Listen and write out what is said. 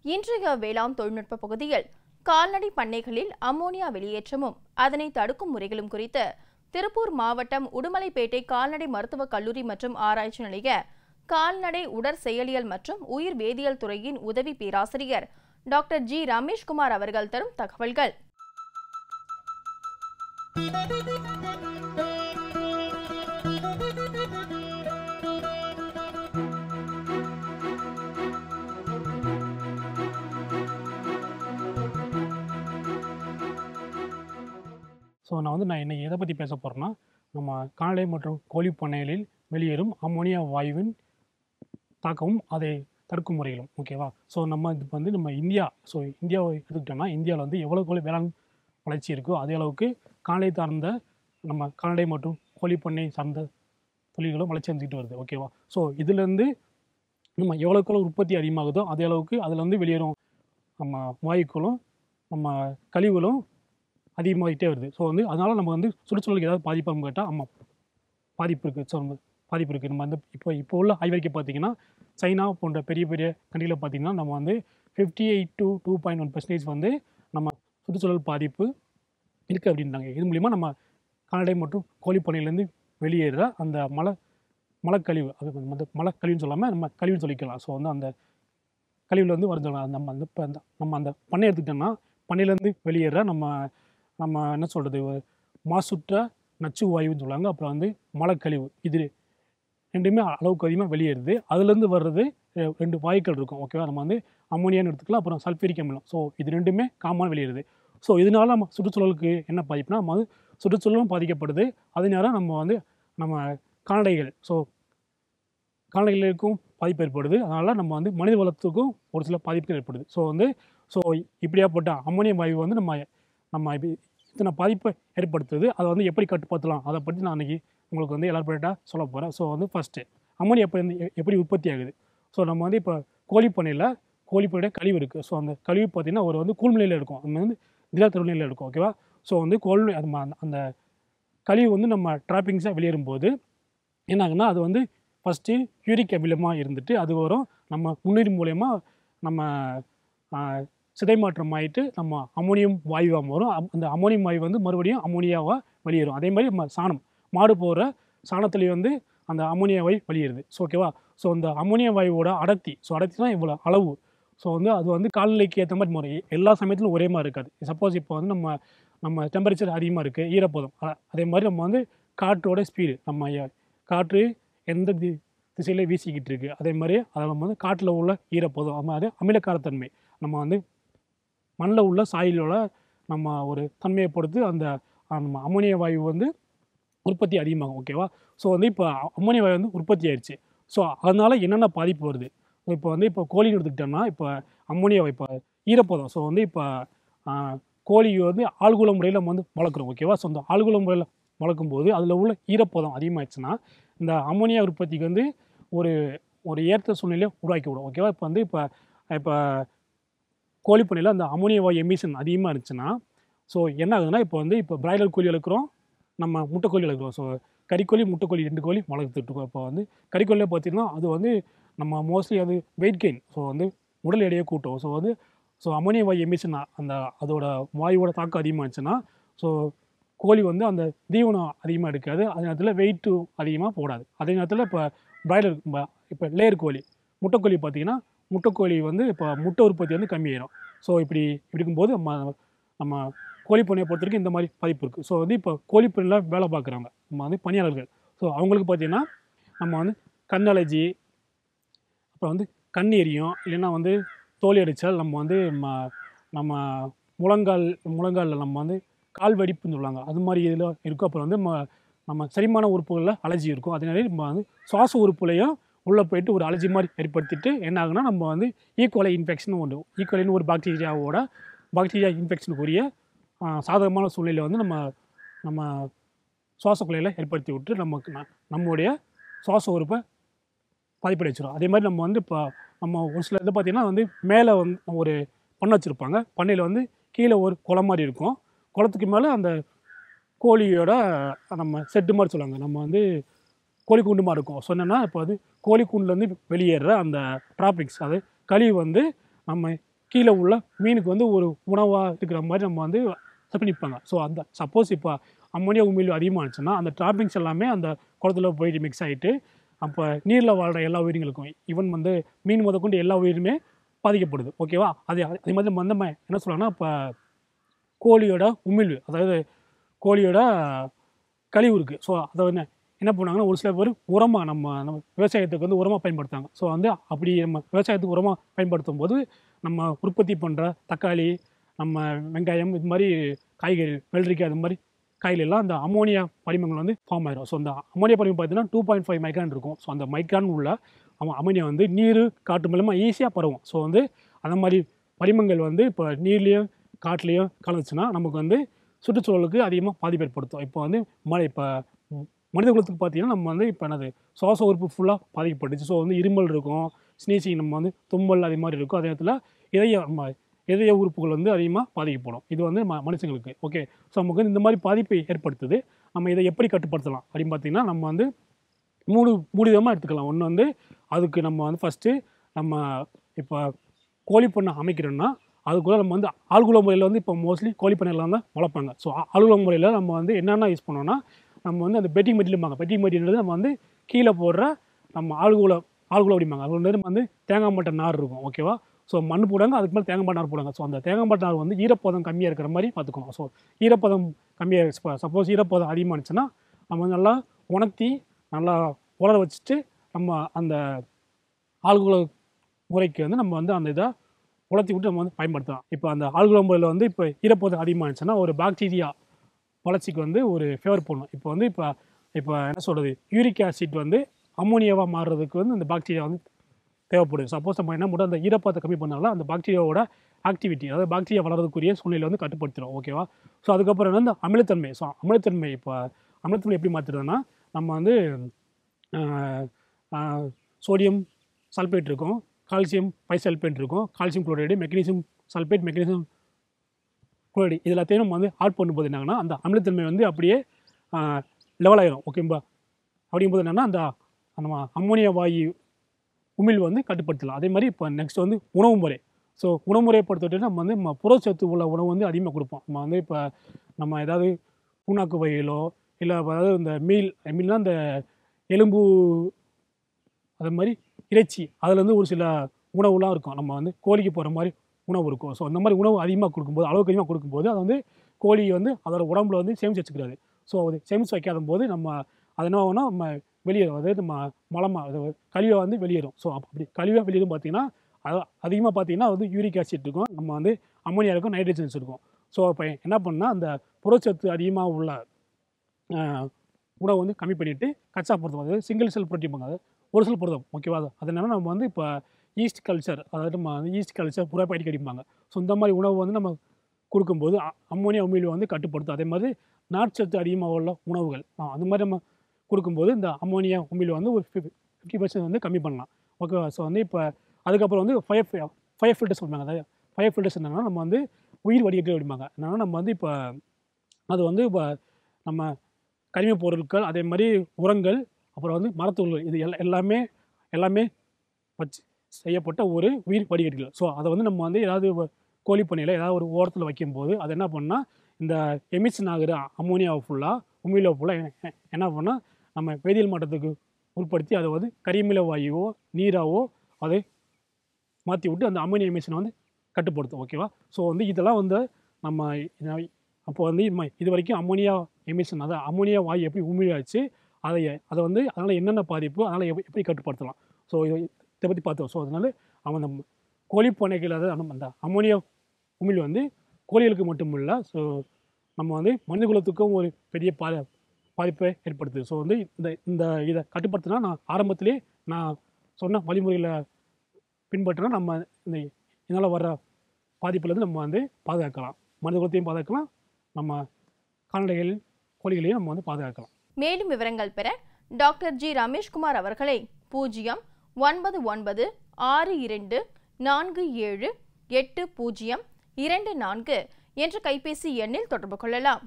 இன்றைய வேளாண் தொழில்நுட்ப பகுதியில் கால்நடை பண்ணைகளில் அமோனியா வெளியேற்றமும் அதனை தடுக்கும் முறைகளும் குறித்து திருப்பூர் மாவட்டம் உடுமலைப்பேட்டை கால்நடை மருத்துவக் கல்லூரி மற்றும் ஆராய்ச்சி நிலைய கால்நடை உடற்செயலியல் மற்றும் உயிர் வேதியியல் துறையின் உதவி பேராசிரியர் டாக்டர் ஜி ரமேஷ்குமார் அவர்கள் தரும் தகவல்கள். நான் இன்னைக்கு எதை பற்றி பேச போகிறேன்னா, நம்ம கால்நடை மற்றும் கோழி பண்ணைகளில் வெளியேறும் அமோனியா வாயுவின் தாக்கமும் அதை தடுக்கும் முறைகளும். ஓகேவா? நம்ம இது நம்ம இந்தியாவை எடுத்துக்கிட்டோம்னா, இந்தியாவில் எவ்வளோ வேளாண் வளர்ச்சி இருக்கோ அதே அளவுக்கு கால்நடை சார்ந்த நம்ம கால்நடை மற்றும் கோழி பண்ணை சார்ந்த தொழில்களும் வளர்ச்சி அடைஞ்சிட்டு வருது. ஓகேவா? இதுலேருந்து நம்ம எவ்வளோக்கு உற்பத்தி அதிகமாகுதோ அதே அளவுக்கு அதுலேருந்து வெளியேறும் நம்ம வாயுக்களும் நம்ம கழிவுகளும் அதிகமாகிட்டே வருது. அதனால் நம்ம சுற்றுச்சூழலுக்கு ஏதாவது பாதிப்பாக கேட்டால் பாதிப்பு இருக்குது. பாதிப்பு இருக்குது. நம்ம இப்போ உள்ள ஆய்வறிக்கை பார்த்திங்கன்னா, சைனா போன்ற பெரிய பெரிய கண்ட்ரியில் பார்த்திங்கன்னா நம்ம 58 to 2.1% நம்ம சுற்றுச்சூழல் பாதிப்பு இருக்குது அப்படின்றாங்க. இது மூலிமா நம்ம கால்நடை மற்றும் கோழி பண்ணையிலேருந்து வெளியேற அந்த மலக்கழிவு, அது மலக்கழிவுன்னு சொல்லாமல் நம்ம கழிவுன்னு சொல்லிக்கலாம். அந்த கழிவில் வருது. நம்ம அந்த பண்ணை எடுத்துக்கிட்டோம்னா, பண்ணையிலேருந்து வெளியேற நம்ம என்ன சொல்கிறது, மாசுற்ற நச்சு வாயுன்னு சொல்லுவாங்க. அப்புறம் மலக்கழிவு, இது ரெண்டுமே அளவுக்கு அதிகமாக வெளியேறுது. அதுலேருந்து வர்றது 2 வாயுக்கள் இருக்கும். ஓகேவா? நம்ம அமோனியான்னு எடுத்துக்கலாம், அப்புறம் சல்ஃபூரிக் அமிலம். இது ரெண்டுமே காமனாக வெளியேறுது. இதனால நம்ம சுற்றுச்சூழலுக்கு என்ன பாதிப்புனா, நம்ம சுற்றுச்சூழலும் பாதிக்கப்படுது. அதே நேரம் நம்ம கால்நடைகளுக்கும் பாதிப்பு ஏற்படுது. அதனால் நம்ம மனித வளத்துக்கும் ஒரு சில பாதிப்புகள் ஏற்படுது. இப்படியாப்பட்ட அமோனியா வாயு நம்ம இத்தனை பாதிப்பை ஏற்படுத்துது. அதை எப்படி கட்டுப்படுத்தலாம், அதை பற்றி நான் அன்றைக்கி உங்களுக்கு எலாபரேட்டாக சொல்ல போகிறேன். ஃபஸ்ட்டு அமோனியா எப்படி உற்பத்தி ஆகுது. நம்ம இப்போ கோழி பண்ணையோட கழிவு இருக்குது. அந்த கழிவு பார்த்திங்கன்னா ஒரு கூழ்நிலையில் இருக்கும், நம்ம திடத்தரு நிலையில் இருக்கும். ஓகேவா? அந்த கழிவு நம்ம டிராப்பிங்ஸாக வெளியேறும்போது என்ன ஆகுன்னா, அது ஃபஸ்ட்டு யூரிக் அமிலமாக இருந்துட்டு அது வரும் நம்ம முன்னீர் மூலயமா நம்ம சிதைமாற்றம் ஆகிட்டு நம்ம அமோனியம் வாயுவாக வரும். அந்த அமோனியம் வாயு மறுபடியும் அமோனியாவாக வெளியேறும். அதே மாதிரி நம்ம மாடு போகிற சாணத்துலேயே அந்த அமோனியா வாயு வெளியேறுது. ஓகேவா? அந்த அமோனியா வாயுவோட அடர்த்தினா இவ்வளோ அளவு. அது காலநிலைக்கு ஏற்ற மாதிரி மாறும். எல்லா சமயத்திலும் ஒரே மாதிரி இருக்காது. சப்போஸ் இப்போ நம்ம டெம்பரேச்சர் அதிகமாக இருக்குது, ஈரப்பதம், அதே மாதிரி நம்ம காற்றோட ஸ்பீடு, நம்ம காற்று எந்த திசையில் வீசிக்கிட்டு இருக்குது, அதே மாதிரி அதில் நம்ம காற்றில் உள்ள ஈரப்பதம், அது மாதிரி அமிலக்காரத்தன்மை, நம்ம மண்ணில் உள்ள சாயிலோட நம்ம ஒரு தன்மையை பொறுத்து அந்த நம்ம அமோனியா வாயு உற்பத்தி அதிகமாகும். ஓகேவா? இப்போ அமோனியா வாயு உற்பத்தி ஆயிடுச்சு. அதனால் என்னென்ன பாதிப்பு வருது. இப்போ கோழின்னு எடுத்துக்கிட்டோம்னா, இப்போ அமோனியா இப்போ ஈரப்பதம். இப்போ கோழி ஆழ்குள முறையில் நம்ம வளர்க்குறோம். ஓகேவா? அந்த ஆழ்குள முறையில் வளர்க்கும்போது அதில் உள்ள ஈரப்பதம் அதிகமாகிடுச்சுன்னா இந்த அமோனியா உற்பத்திக்கு ஒரு ஏற்ற சூழ்நிலையை உருவாக்கி விடும். ஓகேவா? இப்போ கோழி பண்ணையில் அந்த அமோனியா வாயு எமிஷன் அதிகமாக இருந்துச்சுன்னா என்ன ஆகுதுன்னா, இப்போ பிராய்லர் கோழி வளர்க்குறோம், நம்ம முட்டைக்கோழி வளர்க்குறோம். கறிக்கோழி, முட்டைக்கோழி 2 கோழி வளர்த்துட்ருக்கோம். இப்போ கறிக்கோழியில் பார்த்திங்கன்னா அது நம்ம மோஸ்ட்லி அது வெயிட் கெயின், உடல் எடையை கூட்டும். அமோனியா வாயு எமிஷன் அதோட வாயுவோட தாக்கம் அதிகமாக இருந்துச்சுன்னா கோழி அந்த தீவனம் அதிகமாக எடுக்காது. அதே நேரத்தில் வெயிட்டு அதிகமாக போடாது. அதே நேரத்தில் இப்போ பிராய்லர், இப்போ லேயர் கோழி, முட்டைக்கோழி பார்த்திங்கன்னா முட்டைக்கோழி இப்போ முட்டை உற்பத்தி கம்மியாயிடும். இப்படி இருக்கும்போது நம்ம கோழி பண்ணையை பொறுத்த வரைக்கும் இந்த மாதிரி பாதிப்பு இருக்குது. இப்போ கோழி பண்ணையில் வேலை பார்க்குறாங்க நம்ம பணியாளர்கள். அவங்களுக்கு பார்த்திங்கன்னா நம்ம கண் அலர்ஜி, அப்புறம் கண் எரியும், இல்லைன்னா தோல் அடித்தால் நம்ம முழங்காலில் நம்ம கால் வெடிப்புன்னு சொல்லுவாங்க, அது மாதிரி இதில் இருக்கும். அப்புறம் நம்ம செரிமான உறுப்புகளில் அலர்ஜி இருக்கும். அதனாலே நம்ம சுவாச உறுப்புலையும் உள்ளே போயிட்டு ஒரு அலர்ஜி மாதிரி ஏற்படுத்திட்டு என்ன ஆகுனா, நம்ம ஈகோலை இன்ஃபெக்ஷன் உண்டு. ஈகோலைன்னு ஒரு பாக்டீரியா இன்ஃபெக்ஷனுக்குரிய சாதகமான சூழ்நிலை நம்ம சுவாச குழாயில் ஏற்படுத்தி விட்டு நம்முடைய சுவாச உறுப்பை பாதிப்படை வச்சிடும். அதே மாதிரி நம்ம இப்போ நம்ம ஒரு சில இதை பார்த்திங்கன்னா மேலே ஒரு பண்ணை வச்சுருப்பாங்க. பண்ணையில் கீழே ஒரு குளம் மாதிரி இருக்கும். குளத்துக்கு மேலே அந்த கோழியோட நம்ம செட்டு மாதிரி சொல்லுவாங்க, நம்ம கோழி கூண்டு மாதிரி இருக்கும். சொன்னோன்னா இப்போ கோழி கூண்டுலேருந்து வெளியேற அந்த டிராபிக்ஸ், அது கழிவு நம்ம கீழே உள்ள மீனுக்கு வந்து ஒரு உணவாக இருக்கிற மாதிரி நம்ம வந்து செட் பண்ணிப்பாங்க. ஸோ அந்த சப்போஸ் இப்போ அம்மோனியா உமிழ்வு அதிகமாக இருந்துச்சுன்னா அந்த ட்ராப்பிங்ஸ் எல்லாமே அந்த குளத்துல போயிட்டு மிக்ஸ் ஆகிட்டு அப்போ நீரில் வாழ்கிற எல்லா உயிரினங்களுக்கும் ஈவன் வந்து மீன் முதற்கொண்டு எல்லா உயிருமே பாதிக்கப்படுது. ஓகேவா? அதே மாதிரி நம்ம என்ன சொல்லலாம்னா இப்போ கோழியோட உமிழ்வு, அதாவது கோழியோட கழிவு இருக்குது. ஸோ அதை என்ன பண்ணுவாங்கன்னா ஒரு சில பேர் உரமாக நம்ம விவசாயத்துக்கு வந்து உரமாக பயன்படுத்துகிறாங்க. ஸோ வந்து அப்படி நம்ம விவசாயத்துக்கு உரமாக பயன்படுத்தும் போது நம்ம உற்பத்தி பண்ணுற தக்காளி, நம்ம வெங்காயம், இது மாதிரி காய்கறி, வெள்ளரிக்காய், அது மாதிரி காய்கறிலாம் அந்த அமோனியா படிமங்கள் வந்து ஃபார்ம் ஆயிடும். ஸோ அந்த அமோனியா படிமம் பார்த்தீங்கன்னா 2.5 மைக்ரான் இருக்கும். ஸோ அந்த மைக்ரான் உள்ள அமோனியா வந்து நீர் காற்று மூலமாக ஈஸியாக பரவும். ஸோ வந்து அந்த மாதிரி படிமங்கள் வந்து இப்போ நீர்லேயும் காற்றுலேயும் கலந்துச்சுன்னா நமக்கு வந்து சுற்றுச்சூழலுக்கு அதிகமாக பாதிப்பு ஏற்படுத்தும். இப்போ வந்து இப்போ மனித குலத்துக்கு பார்த்தீங்கன்னா நம்ம வந்து இப்போ என்னது சுவாச உறுப்பு ஃபுல்லாக பாதிக்கப்பட்டுச்சு. ஸோ வந்து இருமல் இருக்கும், ஸ்னீசிங், நம்ம வந்து தும்மல் அதே மாதிரி இருக்கும். அதே நேரத்தில் இதய உறுப்புகள் வந்து அதிகமாக பாதிக்கப்படும். இது வந்து மனுஷங்களுக்கு. ஓகே. ஸோ நமக்கு வந்து இந்த மாதிரி பாதிப்பை ஏற்படுத்துது. நம்ம இதை எப்படி கட்டுப்படுத்தலாம் அப்படின்னு பார்த்தீங்கன்னா நம்ம வந்து மூணு விதமாக எடுத்துக்கலாம். ஒன்று வந்து அதுக்கு நம்ம வந்து ஃபஸ்ட்டு நம்ம இப்போ கோழிப்பண்ணை அமைக்கிறோன்னா அதுக்குள்ளே நம்ம வந்து ஆழ்குள முறையில் வந்து இப்போ மோஸ்ட்லி கோழிப்பண்ணையெல்லாம் தான் வளர்ப்பாங்க. ஸோ ஆழ்குள முறையில் நம்ம வந்து என்னென்ன யூஸ் பண்ணோன்னா நம்ம வந்து அந்த பெட்டிங் மெட்டீரியல் பெட்டிங் மெட்டீரியல் நம்ம வந்து கீழே போடுற நம்ம ஆழ்குள அப்படிம்பாங்க. அது வந்து நம்ம வந்து தேங்காய் மட்டை நார் இருக்கும். ஓகேவா? ஸோ மண் போடுவாங்க, அதுக்கு மேலே தேங்காய் நார் போடுவாங்க. ஸோ அந்த தேங்காய் நார் வந்து ஈரப்பதம் கம்மியாக இருக்கிற மாதிரி பார்த்துக்கணும். ஸோ ஈரப்பதம் கம்மியாக சப்போஸ் ஈரப்பதம் அதிகமாக இருந்துச்சுன்னா நம்ம நல்லா உணர்த்தி நல்லா உலர வச்சுட்டு நம்ம அந்த ஆழ்குள முறைக்கு வந்து நம்ம வந்து அந்த இதை உலர்த்தி விட்டு நம்ம வந்து பயன்படுத்தலாம். இப்போ அந்த ஆழ்குள முறையில் வந்து இப்போ ஈரப்பதம் அதிகமாக இருந்துச்சுன்னா ஒரு பாக்டீரியா வளர்ச்சிக்கு வந்து ஒரு ஃபேவர் பண்ணும். இப்போ வந்து இப்போ என்ன சொல்கிறது, யூரிக் ஆசிட் வந்து அம்மோனியாவாக மாறுறதுக்கு வந்து அந்த பாக்டீரியா வந்து தேவைப்படுது. சப்போஸ் நம்ம என்ன மட்டும் அந்த ஈரப்பதத்தை கம்மி பண்ணாலும் அந்த பாக்டீரியாவோட ஆக்டிவிட்டி, அதாவது பாக்டீரியா வளர்றதுக்குரிய சூழ்நிலை வந்து கட்டுப்படுத்திடும். ஓகேவா? ஸோ அதுக்கப்புறம் வந்து அமிலத்தன்மை. ஸோ அமிலத்தன்மை எப்படி மாற்றுறதுன்னா நம்ம வந்து சோடியம் சல்பேட் இருக்கும், கால்சியம் பைசல்பேட் இருக்கும், calcium chloride, magnesium sulphate, magnesium chloride, இது எல்லாத்தையும் நம்ம வந்து ஆட் பண்ணும்போது என்னங்கன்னா அந்த அமிலத்தன்மை வந்து அப்படியே லெவல் ஆயிரும். ஓகேம்பா? அப்படிங்கும்போது என்னென்னா அந்த நம்ம அம்மோனியா வாயு உமிழ்வு வந்து கட்டுப்படுத்தலாம். அதே மாதிரி இப்போ நெக்ஸ்ட் வந்து உணவு முறை. ஸோ உணவு முறையை பொறுத்தவரைக்கும் நம்ம வந்து புரதச்சத்து உள்ள உணவு வந்து அதிகமாக கொடுப்போம். நம்ம வந்து இப்போ நம்ம ஏதாவது பூனாக்கு வகைகளோ இல்லை அதாவது இந்த மீல்னா இந்த எலும்பு, அது மாதிரி இறைச்சி, அதுலேருந்து ஒரு சில உணவுலாம் இருக்கும். நம்ம வந்து கோழிக்கு போகிற மாதிரி உணவு இருக்கும். ஸோ அந்த மாதிரி உணவு அதிகமாக கொடுக்கும்போது, அளவுக்கு அதிகமாக கொடுக்கும்போது அது வந்து கோழி வந்து அதோட உடம்புல வந்து சேமித்து வச்சுக்கிறாது. ஸோ அது சேமித்து வைக்காத போது நம்ம அது என்ன ஆகும்னா நம்ம வெளியேறும். அதாவது நம்ம மலமாக கழிவை வந்து வெளியேறும். ஸோ அப்படி கழிவாக வெளியேறும் பார்த்தீங்கன்னா அதிகமாக பார்த்தீங்கன்னா வந்து யூரிக் ஆசிட் இருக்கும், நம்ம வந்து அம்மோனியா இருக்கும், நைட்ரஜன்ஸ் இருக்கும். ஸோ இப்போ என்ன பண்ணால் அந்த புரதச்சத்து அதிகமாக உள்ள உணவை வந்து கம்மி பண்ணிவிட்டு கச்சா புரதம், அதாவது சிங்கிள் செல் புரோட்டீன் பண்ணாது ஒரு செல் புரதம். ஓகேவா? அதனால நம்ம வந்து இப்போ ஈஸ்ட் கல்ச்சர், அதாவது நம்ம வந்து ஈஸ்ட் கல்ச்சர் புறாப்பயிர் கடிப்பாங்க. ஸோ இந்த மாதிரி உணவு வந்து நம்ம கொடுக்கும்போது அம்மோனியா உமிழ்வு வந்து கட்டுப்படுத்தும். அதே மாதிரி நார்ச்சத்து அதிகமாக உள்ள உணவுகள் அந்த மாதிரி நம்ம கொடுக்கும்போது இந்த அம்மோனியா உமிழ்வு வந்து ஒரு 50% வந்து கம்மி பண்ணலாம். ஓகேவா? ஸோ வந்து இப்போ அதுக்கப்புறம் வந்து ஃபயர் ஃபில்டர்ஸ் பண்ணுவாங்க. அதாவது ஃபயர் ஃபில்டர்ஸ் என்னென்னா நம்ம வந்து உயிர் வடிகட்டி அப்படிம்பாங்க. என்னென்னா நம்ம வந்து இப்போ அது வந்து இப்போ நம்ம கரிமப் பொருட்கள், அதே மாதிரி உரங்கள், அப்புறம் வந்து மரத்தூள்கள், இது எல்லாமே வச்சு செய்யப்பட்ட ஒரு உயிர் வடிகட்டிகள். ஸோ அதை வந்து நம்ம வந்து ஏதாவது கோழி பண்ணையில் ஏதாவது ஒரு ஓரத்தில் வைக்கும்போது அது என்ன பண்ணால் இந்த எமிஷன் ஆகிற அம்மோனியாவை ஃபுல்லாக உமிழ்வை ஃபுல்லாக என்ன பண்ணால் நம்ம வேதியியல் மட்டத்துக்கு உட்படுத்தி அதை வந்து கரிமில வாயுவோ நீராவோ அதை மாற்றி விட்டு அந்த அம்மோனியா எமிஷனை வந்து கட்டுப்படுத்தும். ஓகேவா? ஸோ வந்து இதெல்லாம் வந்து நம்ம அப்போ வந்து இது வரைக்கும் அம்மோனியா எமிஷன், அதாவது அம்மோனியா வாயு எப்படி உமிழாச்சு, அதை வந்து அதனால் என்னென்ன பாதிப்பு, அதனால் எப்படி கட்டுப்படுத்தலாம், ஸோ இதை பற்றி பார்த்தோம். ஸோ அதனால் அவன் நம்ம கோழிப்பண்ணைகள், அதாவது அந்த அம்மோனியா உமிழ் வந்து கோழிகளுக்கு மட்டும் இல்லை, ஸோ நம்ம வந்து மனித குலத்துக்கும் ஒரு பெரிய பாதிப்பை ஏற்படுத்துது. ஸோ வந்து இதை கட்டுப்படுத்தினா நான் ஆரம்பத்திலே நான் சொன்ன வழிமுறைகளை பின்பற்றினா நம்ம இதனால் வர்ற பாதிப்புலேருந்து நம்ம வந்து பாதுகாக்கலாம். மனித குலத்தையும் பாதுகாக்கலாம், நம்ம கால்நடைகள் கோழிகளையும் நம்ம வந்து பாதுகாக்கலாம். மேலும் விவரங்கள் பெற டாக்டர் ஜி ரமேஷ்குமார் அவர்களை 09962478024 என்ற கைபேசி எண்ணில் தொடர்பு கொள்ளலாம்.